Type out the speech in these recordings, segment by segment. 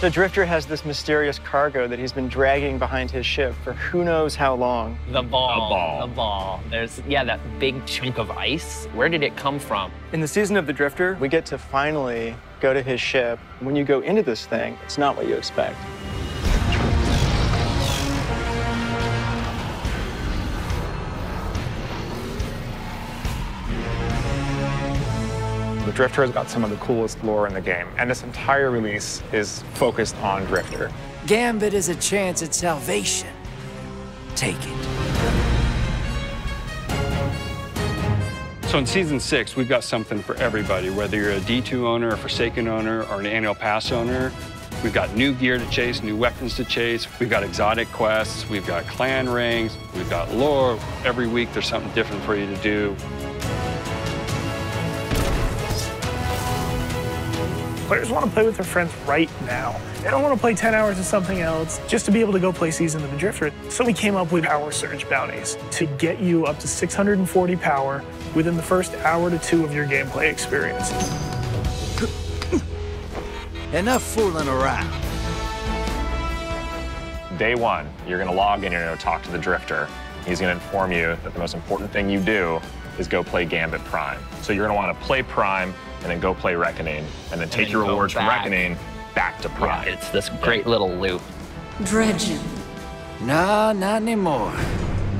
The Drifter has this mysterious cargo that he's been dragging behind his ship for who knows how long. The ball. There's, yeah, that big chunk of ice. Where did it come from? In the season of the Drifter, we get to finally go to his ship. When you go into this thing, it's not what you expect. The Drifter has got some of the coolest lore in the game, and this entire release is focused on Drifter. Gambit is a chance at salvation. Take it. So in Season 6, we've got something for everybody, whether you're a D2 owner, a Forsaken owner, or an annual pass owner. We've got new gear to chase, new weapons to chase. We've got exotic quests. We've got clan rings. We've got lore. Every week, there's something different for you to do. Players want to play with their friends right now. They don't want to play 10 hours of something else just to be able to go play Season of the Drifter. So we came up with Power Surge bounties to get you up to 640 power within the first hour to 2 of your gameplay experience. Enough fooling around. Day 1, you're going to log in, you're going to talk to the Drifter. He's going to inform you that the most important thing you do is go play Gambit Prime. So you're going to want to play Prime and then go play Reckoning, and then take your rewards from Reckoning back to Prime. Yeah, it's this great little loop. Dredging. Nah, not anymore.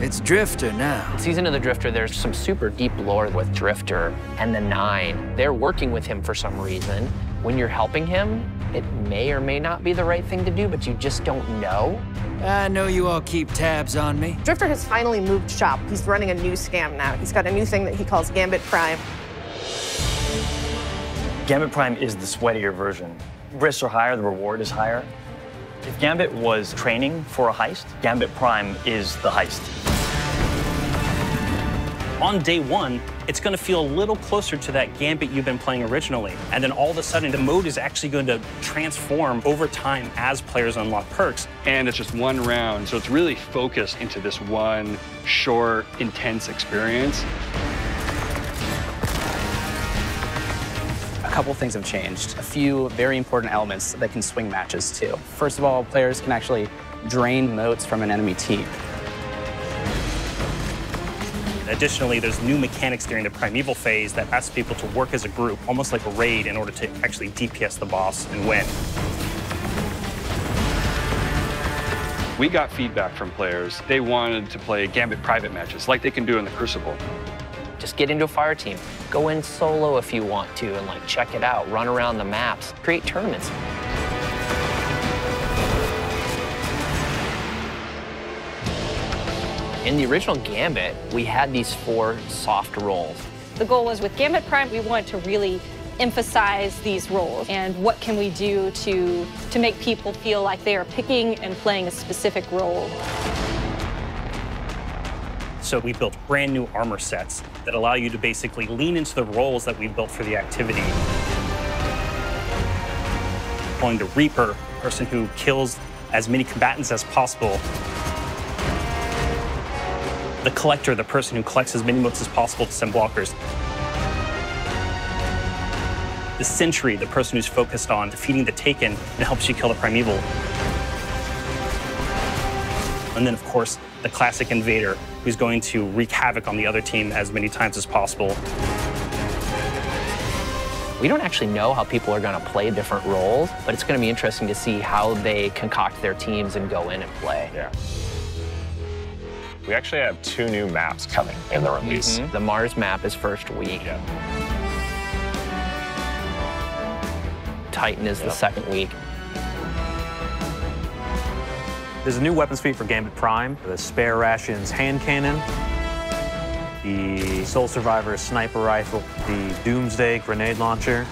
It's Drifter now. Season of the Drifter, there's some super deep lore with Drifter and the Nine. They're working with him for some reason. When you're helping him, it may or may not be the right thing to do, but you just don't know. I know you all keep tabs on me. Drifter has finally moved shop. He's running a new scam now. He's got a new thing that he calls Gambit Prime. Gambit Prime is the sweatier version. Risks are higher, the reward is higher. If Gambit was training for a heist, Gambit Prime is the heist. On day 1, it's going to feel a little closer to that Gambit you've been playing originally. And then all of a sudden, the mode is actually going to transform over time as players unlock perks. And it's just one round, so it's really focused into this one short, intense experience. A couple things have changed. A few very important elements that can swing matches too. First of all, players can actually drain motes from an enemy team. Additionally, there's new mechanics during the primeval phase that asks people to work as a group, almost like a raid, in order to actually DPS the boss and win. We got feedback from players. They wanted to play Gambit private matches like they can do in the Crucible. Just get into a fire team. Go in solo if you want to and like check it out. Run around the maps. Create tournaments. In the original Gambit, we had these 4 soft roles. The goal was with Gambit Prime, we wanted to really emphasize these roles and what can we do to make people feel like they are picking and playing a specific role. So we built brand new armor sets that allow you to basically lean into the roles that we built for the activity. Calling the Reaper, a person who kills as many combatants as possible. The Collector, the person who collects as many motes as possible to send blockers. The Sentry, the person who's focused on defeating the Taken and helps you kill the Primeval. And then, of course, the classic Invader, who's going to wreak havoc on the other team as many times as possible. We don't actually know how people are going to play different roles, but it's going to be interesting to see how they concoct their teams and go in and play. Yeah. We actually have 2 new maps coming in the release. The Mars map is first week. Yeah. Titan is the second week. There's a new weapons feat for Gambit Prime, the Spare Rations hand cannon, the Soul Survivor sniper rifle, the Doomsday grenade launcher.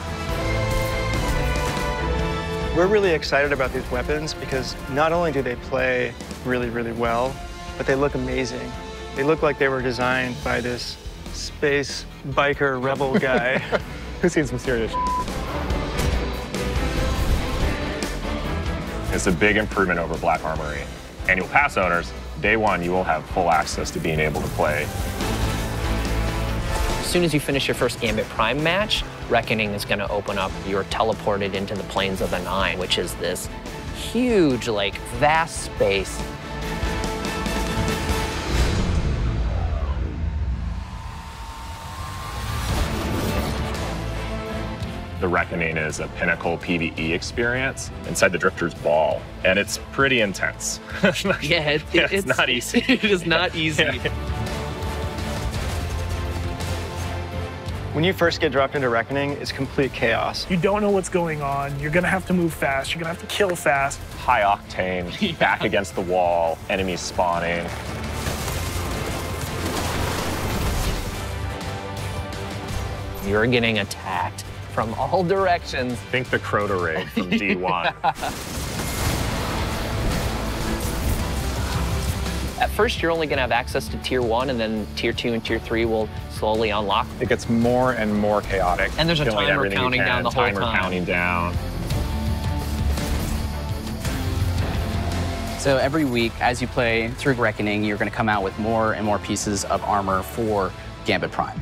We're really excited about these weapons because not only do they play really, really well, but they look amazing. They look like they were designed by this space biker rebel guy who's seen some serious shit. It's a big improvement over Black Armory. Annual Pass owners, day 1, you will have full access to being able to play. As soon as you finish your first Gambit Prime match, Reckoning is going to open up. You're teleported into the plains of the Nine, which is this huge, like, vast space. The Reckoning is a pinnacle PvE experience inside the Drifter's Ball, and it's pretty intense. Yeah, it's not easy. It is not easy. When you first get dropped into Reckoning, it's complete chaos. You don't know what's going on. You're gonna have to move fast. You're gonna have to kill fast. High octane, back against the wall, enemies spawning. You're getting attacked from all directions. Think the Crota raid from D1. At first, you're only going to have access to Tier 1, and then Tier 2 and Tier 3 will slowly unlock. It gets more and more chaotic. And there's a Killing timer everything counting you can, down the whole timer time. counting down. So every week, as you play through Reckoning, you're going to come out with more and more pieces of armor for Gambit Prime.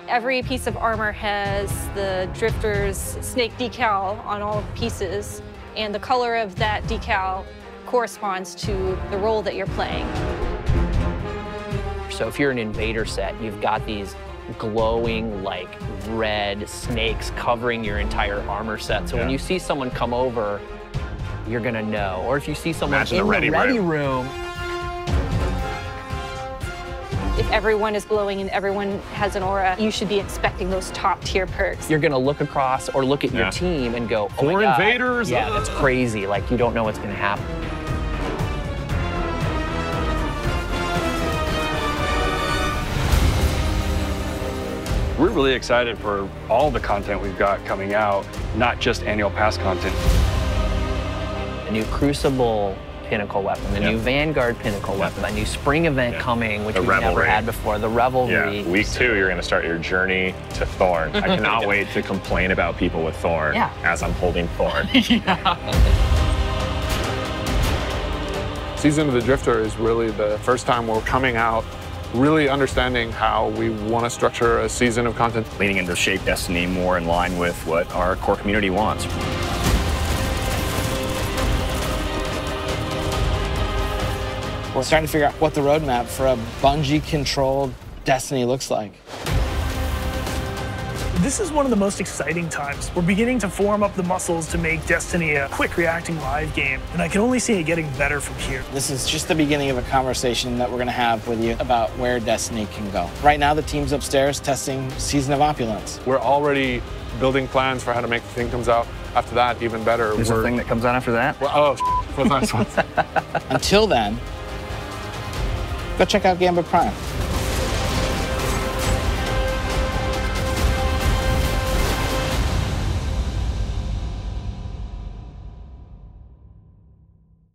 Every piece of armor has the Drifter's snake decal on all pieces, and the color of that decal corresponds to the role that you're playing. So if you're an invader set, you've got these glowing, like, red snakes covering your entire armor set. So when you see someone come over, you're gonna know. Or if you see someone in the ready room. If everyone is glowing and everyone has an aura, you should be expecting those top tier perks. You're gonna look across or look at your team and go, oh my God. Invaders! Yeah, that's crazy. Like, you don't know what's gonna happen. We're really excited for all the content we've got coming out, not just annual pass content. The new Crucible pinnacle weapon, the new Vanguard pinnacle weapon, a new spring event coming, which we've never had before, the Revelry. Yeah, week 2, you're gonna start your journey to Thorn. I cannot wait to complain about people with Thorn as I'm holding Thorn. Season of the Drifter is really the first time we're coming out really understanding how we want to structure a season of content. Leaning into shape Destiny more in line with what our core community wants. We're starting to figure out what the roadmap for a Bungie-controlled Destiny looks like. This is one of the most exciting times. We're beginning to form up the muscles to make Destiny a quick reacting live game, and I can only see it getting better from here. This is just the beginning of a conversation that we're going to have with you about where Destiny can go. Right now, the team's upstairs testing Season of Opulence. We're already building plans for how to make the thing comes out after that even better. There's a thing that comes out after that? Well, what's the next one? Until then, go check out Gambit Prime.